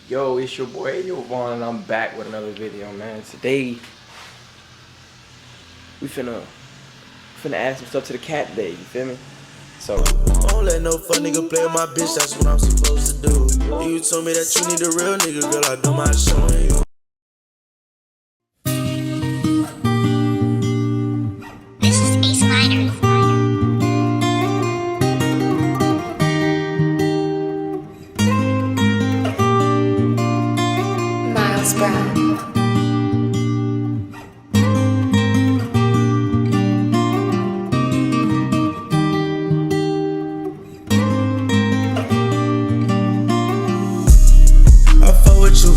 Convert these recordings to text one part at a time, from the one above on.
Yo, it's your boy Yo Vaughn, and I'm back with another video, man. Today we finna add some stuff to the cat today, you feel me? So I don't let no fuck nigga play with my bitch, that's what I'm supposed to do. You told me that you need a real nigga, girl, I do my showing you. This is Ace Liner. Miles Brown.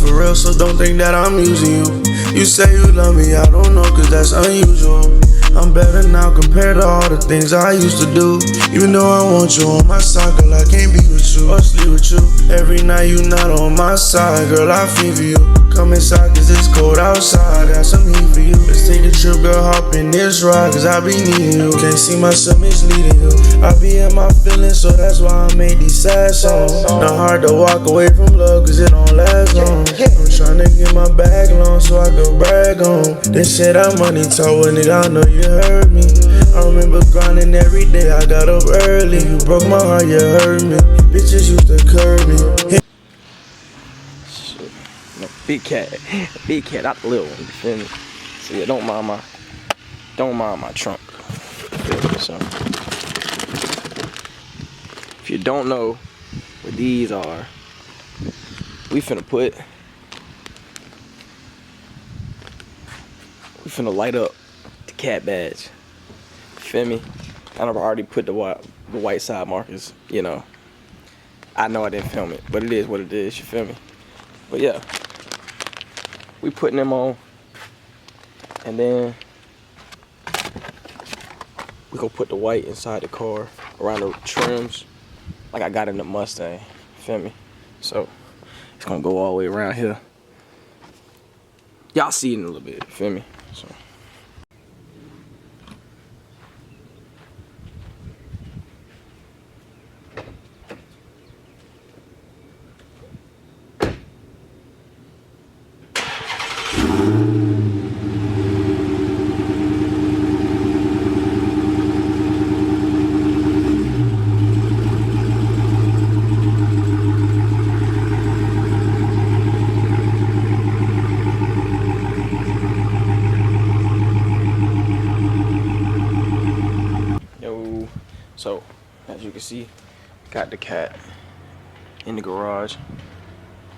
For real, so don't think that I'm using you. You say you love me, I don't know, cause that's unusual. I'm better now compared to all the things I used to do. Even though I want you on my side, girl, I can't be with you or sleep with you. Every night you not on my side, girl, I feel for you. Come inside, cause it's cold outside, got some heat for you. Let's take a trip, girl, hop in this ride, cause I be needing you. Can't see myself misleading you. I be in my feelings, so that's why I made these sad songs. Not hard to walk away from love, cause it don't last long. I'm tryna get my bag long so I can brag on. They said I'm money talk, well, nigga, I know you heard me. I remember grinding every day, I got up early. You broke my heart, you hurt me. Bitches used to curb me. shit. No, big cat, not the little one, you feel me? So yeah, don't mind my trunk. So if you don't know what these are, we finna light up the cat badge. Feel me? I've already put the white side markers, you know. I know I didn't film it, but it is what it is, you feel me? But yeah, we putting them on, and then we gonna put the white inside the car around the trims like I got in the Mustang, feel me? So it's gonna go all the way around here. Y'all see it in a little bit, feel me? So So, as you can see, got the cat in the garage.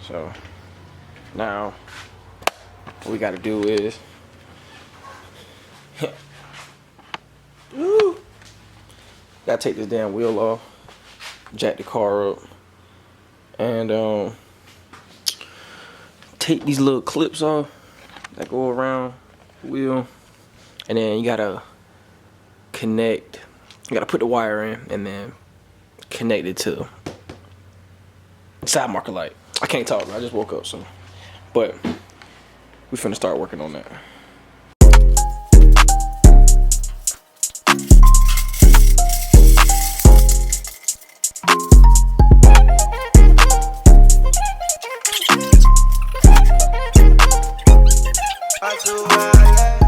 So, now, what we gotta do is, gotta take this damn wheel off, jack the car up, and take these little clips off that go around the wheel, and then you gotta connect. You gotta put the wire in and then connect it to side marker light. I can't talk, I just woke up, so. But we finna start working on that.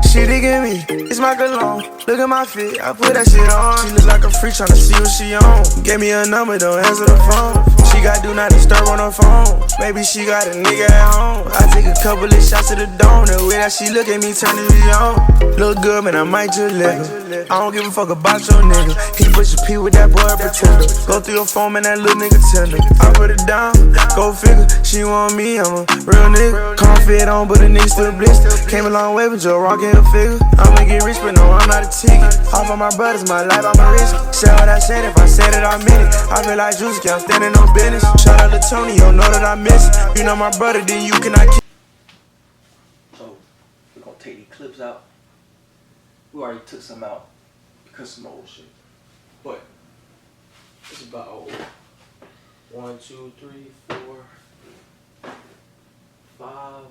She digging me, it's my cologne. Look at my fit, I put that shit on. She look like a freak tryna see what she on. Gave me a number, don't answer the phone. She got do not disturb on her phone. Maybe she got a nigga at home. I take a couple of shots to the dome. The way that she look at me turn it on. Look good, man, I might just let her. I don't give a fuck about your nigga. He push your P with that boy pretender. Go through your phone, man, that little nigga tender. I put it down, go figure. She want me, I'm a real nigga. Confid on, but the nigga still blister. Came a long way with Joe rockin' a figure. I'ma get rich, but no, I'm not a ticket. Off of my brothers, my life, I'm a risk. Say what I said, if I said it, I meant it. I feel like Juicy, I'm standing on business. Shout out to Tony, you know that I miss it. You know my brother, then you cannot keep. So, we're gonna take these clips out. We already took some out because some old shit. But, it's about 1, 2, 3, 4, 5,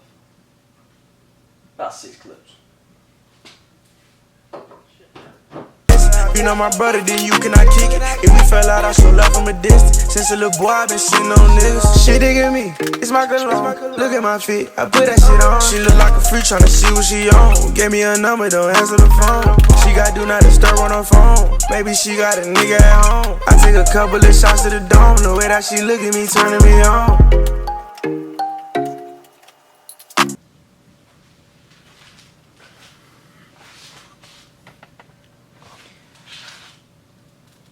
about 6 clips. you not my brother, then you cannot kick it. If we fell out, I show love from a distance. Since a little boy, I been sitting on niggas. She digging me, it's my cologne. Look at my feet, I put that shit on. She look like a freak tryna see what she on. Gave me a number, don't answer the phone. She got do not disturb on her phone. Maybe she got a nigga at home. I take a couple of shots to the dome. The way that she look at me, turning me on.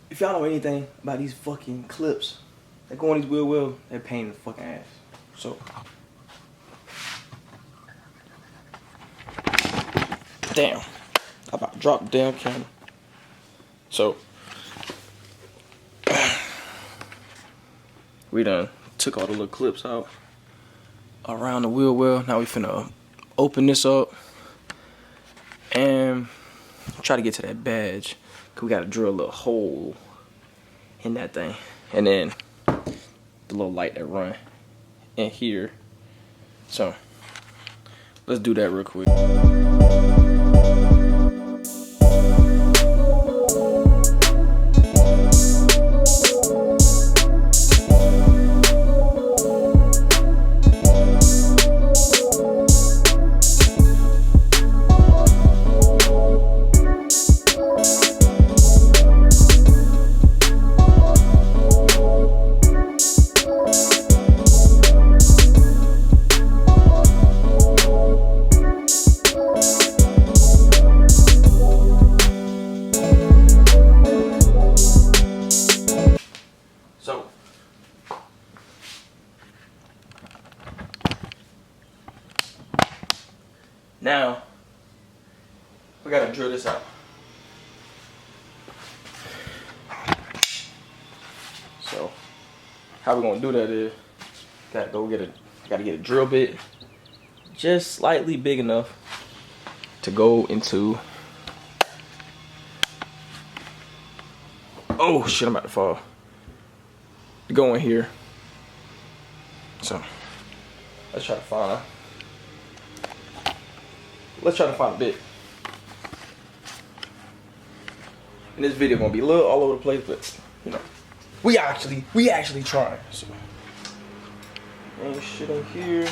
If y'all know anything about these fucking clips that go on these wheels, they're pain in the fucking ass. So, damn, I about to drop the damn camera. So, we done took all the little clips out around the wheel well. Now we finna open this up and try to get to that badge. Cause we gotta drill a little hole in that thing, and then the little light that run in here. So let's do that real quick. Now, we gotta drill this out. So, how we gonna do that is, gotta get a drill bit just slightly big enough to go into. Oh shit, I'm about to fall. To go in here. So, let's try to find a bit. And this video gonna be a little all over the place, but you know, we actually trying. So, ain't shit in here.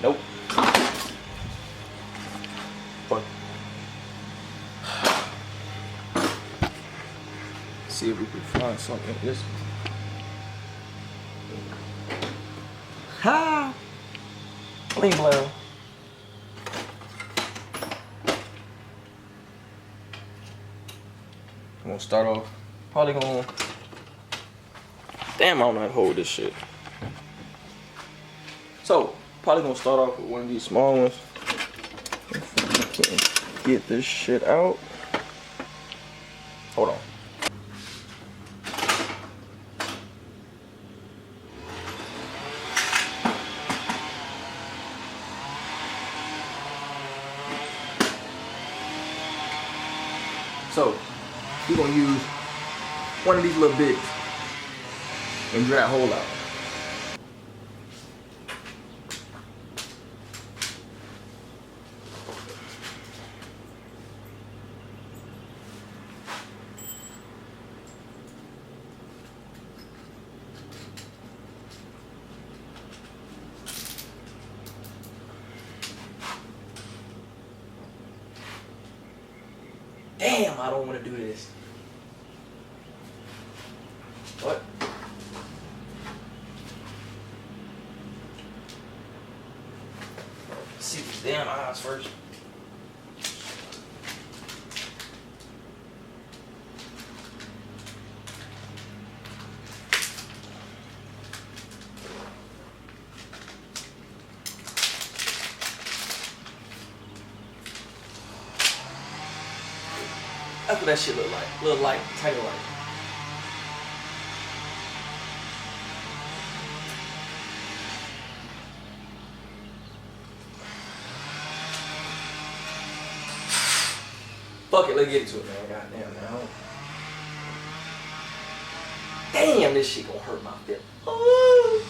Nope. Fuck. See if we can find something in this. Ha! Lean blow. I'm gonna start off. Probably gonna. Damn, I don't know how to hold this shit. So, probably gonna start off with one of these small ones. If I can get this shit out. Hold on. So, we're gonna use one of these little bits and drill that hole out. Damn, I don't want to do this. What? Let's see these damn eyes first. That's what that shit look like. Little light, tiny light. Fuck it, let's get into it, man. Goddamn, now. Damn, this shit gonna hurt my feelings. Ooh.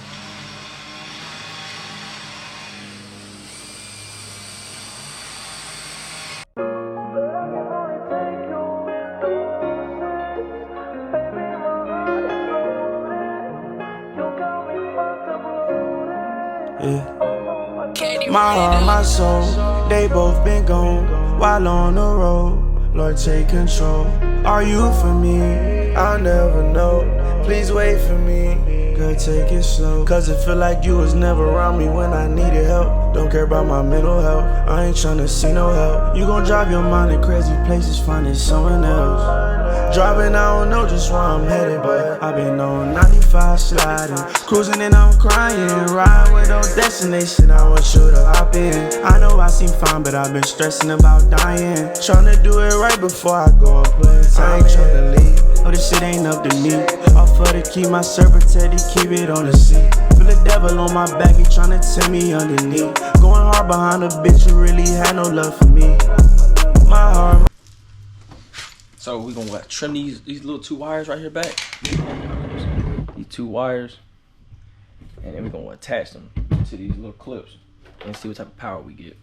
My heart, my soul, they both been gone while on the road. Lord, take control. Are you for me? I'll never know. Please wait for me. Girl, take it slow. Cause it feel like you was never around me when I needed help. Don't care about my mental health. I ain't tryna see no help. You gon' drive your mind to crazy places, finding someone else. Driving, I don't know just where I'm headed, but I've been on 95 sliding, cruising and I'm crying, riding with no destination. I want you to hop in. I know I seem fine, but I've been stressing about dying. Tryna do it right before I go and play. I ain't tryna leave. Oh, this shit ain't up to me. Offer to keep my serpent teddy, keep it on the seat. Feel the devil on my back, he tryna tell me underneath. Going hard behind a bitch who really had no love for me. My heart. So we're gonna trim these little 2 wires right here back. These 2 wires. And then we're gonna attach them to these little clips and see what type of power we get.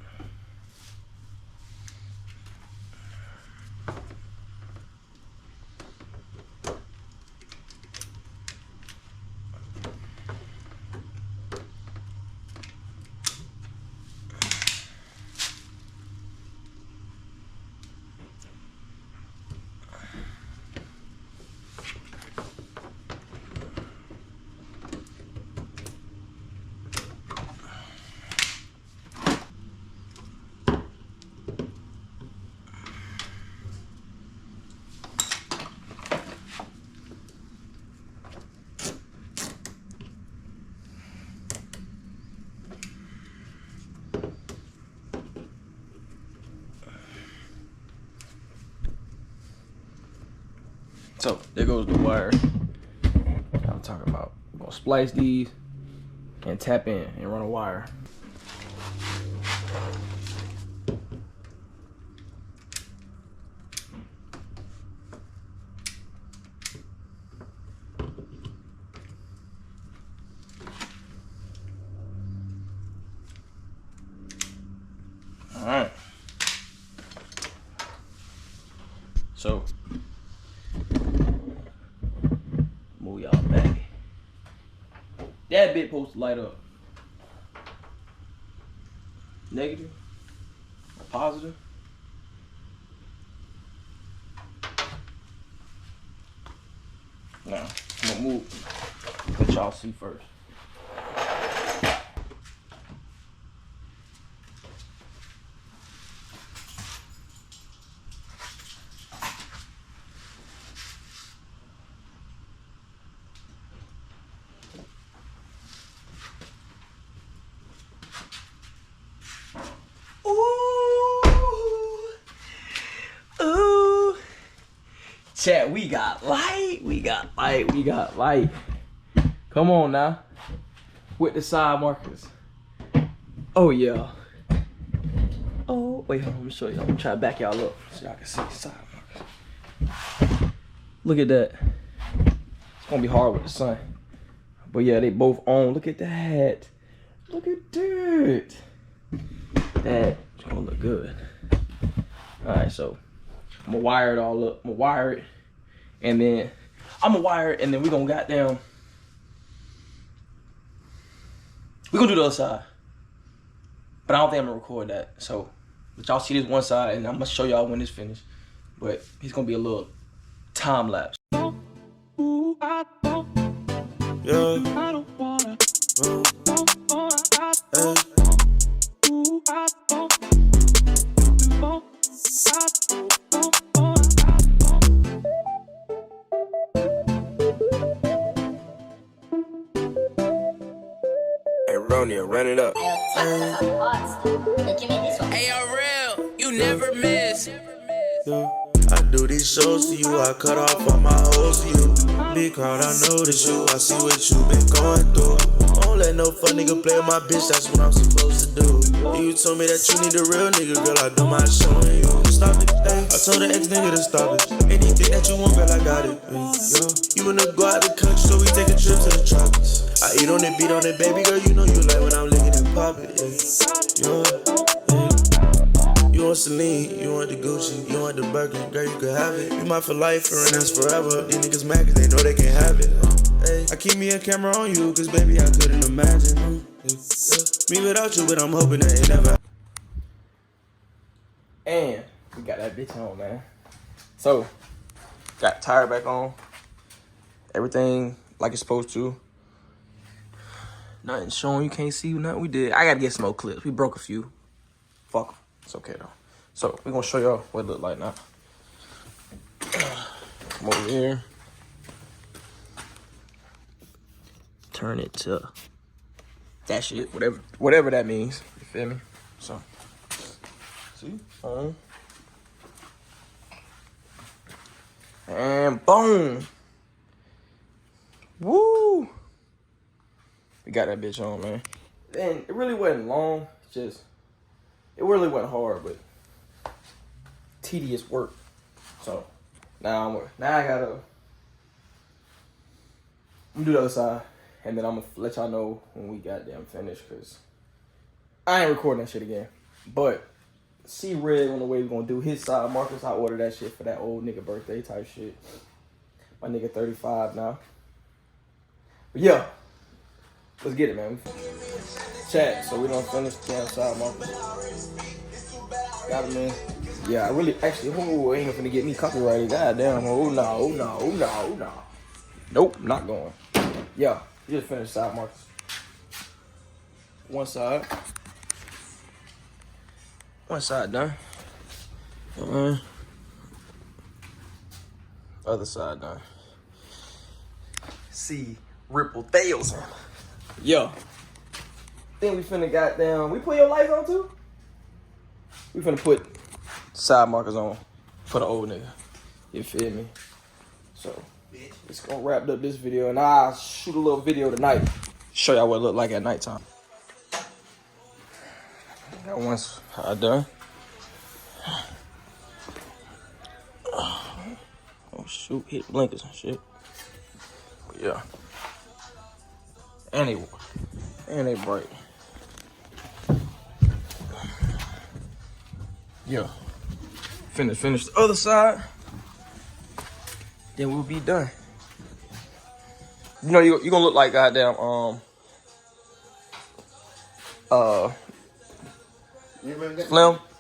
So there goes the wire I'm talking about. I'm gonna splice these and tap in and run a wire. All right. So move y'all back. That bit supposed to light up. Negative or positive. Now I'm gonna move. Let y'all see first. Chat, we got light, we got light, we got light. Come on now. With the side markers. Oh yeah. Oh, wait, hold on, let me show you. I'm gonna try to back y'all up so y'all can see the side markers. Look at that. It's gonna be hard with the sun. But yeah, they both on. Look at that. Look at that. That's gonna look good. Alright, so I'm gonna wire it all up. I'm gonna wire it, and then I'm gonna wire it, and then we're gonna goddamn. We're gonna do the other side, but I don't think I'm gonna record that. So, but y'all see this one side, and I'm gonna show y'all when it's finished. But it's gonna be a little time lapse. Yeah. Hey, Ronia, run it up. Hey, yo, real, you never miss. Yeah. I do these shows to you. I cut off all my hoes to you. Big crowd, I notice you. I see what you been going through. Don't let no fun nigga play with my bitch, that's what I'm supposed to do. You told me that you need a real nigga, girl, I do my showing you. Stop it, ay. I told the ex nigga to stop it. Anything that you want, girl, I got it. Ay, yo. You wanna go out the country, so we take a trip to the tropics. I eat on it, beat on it, baby girl, you know you like when I'm licking and popping. Yo, ay. You want Celine, you want the Gucci, you want the Birkin, girl, you can have it. You mine for life, and that's forever. These niggas mad cause they know they can't have it. Ay. I keep me a camera on you, cause baby, I couldn't imagine me without you, but I'm hoping that it never. And we got that bitch on, man. So, got tire back on. Everything like it's supposed to. Nothing showing, you can't see nothing we did. I gotta get some more clips. We broke a few. Fuck 'em. It's okay though. So, we're gonna show y'all what it look like now. Come over here. Turn it to that shit, whatever that means. You feel me? So, see? On. And boom. Woo. We got that bitch on, man. And it really wasn't long. It really wasn't hard, but tedious work. So now I gotta do the other side, and then I'm gonna let y'all know when we goddamn finished, cause I ain't recording that shit again. But see Red on the way we gonna do his side. Marcus, I ordered that shit for that old nigga birthday type shit. My nigga 35 now. But yeah, let's get it, man. Chat, so we don't finish the damn side, Marcus. Got it, man. Yeah, I really, actually, ain't gonna get me copyrighted. Goddamn, oh no. Nope, not going. Yeah, you just finished side, Marcus. One side done. Other side done. See, Ripple Thales. Yeah. Then we finna goddamn. We put your lights on too? We finna put side markers on for the old nigga. You feel me? So, it's gonna wrap up this video, and I'll shoot a little video tonight. Show y'all what it look like at nighttime. Got one side done. Oh shoot, hit blinkers and shit. But yeah. And they bright. Yeah. Finish the other side. Then we'll be done. You know, you gonna look like goddamn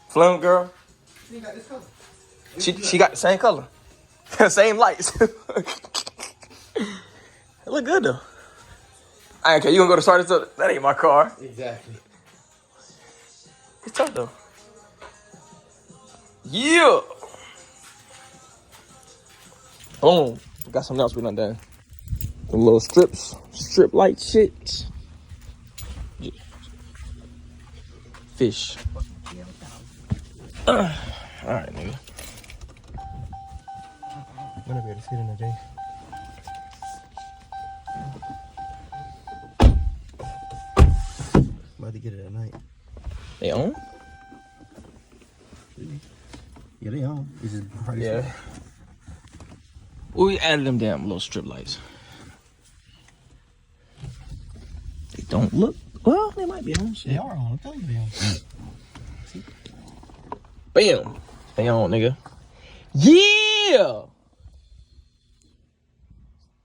Flim girl. She got this color. She got the same color. Same lights. It look good though. I ain't care. You gonna go to start this up? That ain't my car. Exactly. It's tough though. Yeah. Boom. Got something else we done done. The little strip light shit. Yeah. Fish. Alright, nigga. I'm gonna be able to see it in the day. About to get it at night. They on? Yeah, they on. It's just pretty Yeah. We added them damn little strip lights. They don't look. Well, they might be on. They are on. I'm telling you they on. See? Bam. They on, nigga. Yeah.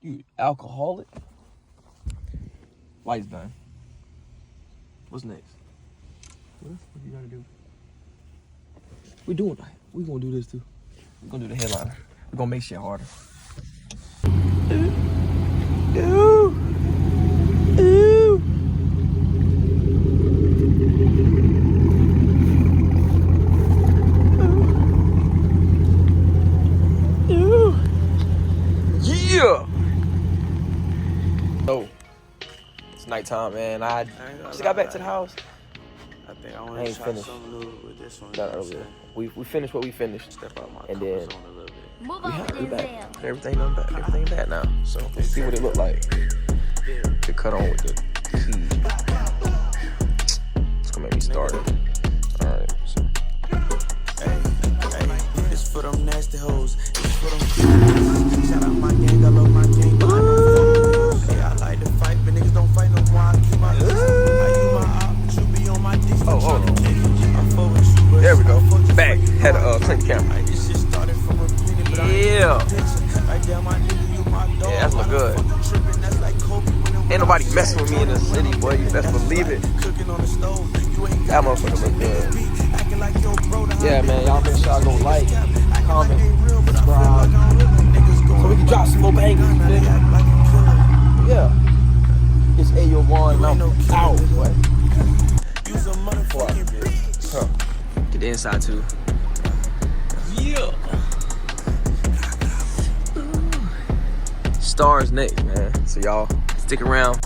You alcoholic. Lights done. What's next? What you gotta do? We doing that. We gonna do this too. We gonna do the headliner. We gonna make shit harder. Ooh. Ooh. Ooh. Yeah. So it's nighttime, man. I just got back to the house. I think I want to try finished. something new with this one. Not earlier. We finished what we finished. Step out my and comfort then zone a little bit. we back. Everything done back. Everything back now. So let's see what it look like to cut on with the key. It's gonna make me start it. All right. Hey, this for them nasty hoes. This for them. Shout out my gang, I love my gang. Hey, I like to fight, but niggas don't fight no more. I keep my list. I use my op, but you be on my dick. Oh, hold on. There we go. Back. Had to clean the camera. This shit started from a minute, but Yeah. Yeah, that's look good. Ain't nobody messing with me in the city, boy. You best believe it. That motherfucker look good. Yeah, man. Y'all make sure y'all go like, comment, subscribe, so we can drop some more bangers. Yeah. It's AO1 and I'm out, boy. Huh. Get the inside too. Yeah. Stars next, man. So y'all stick around.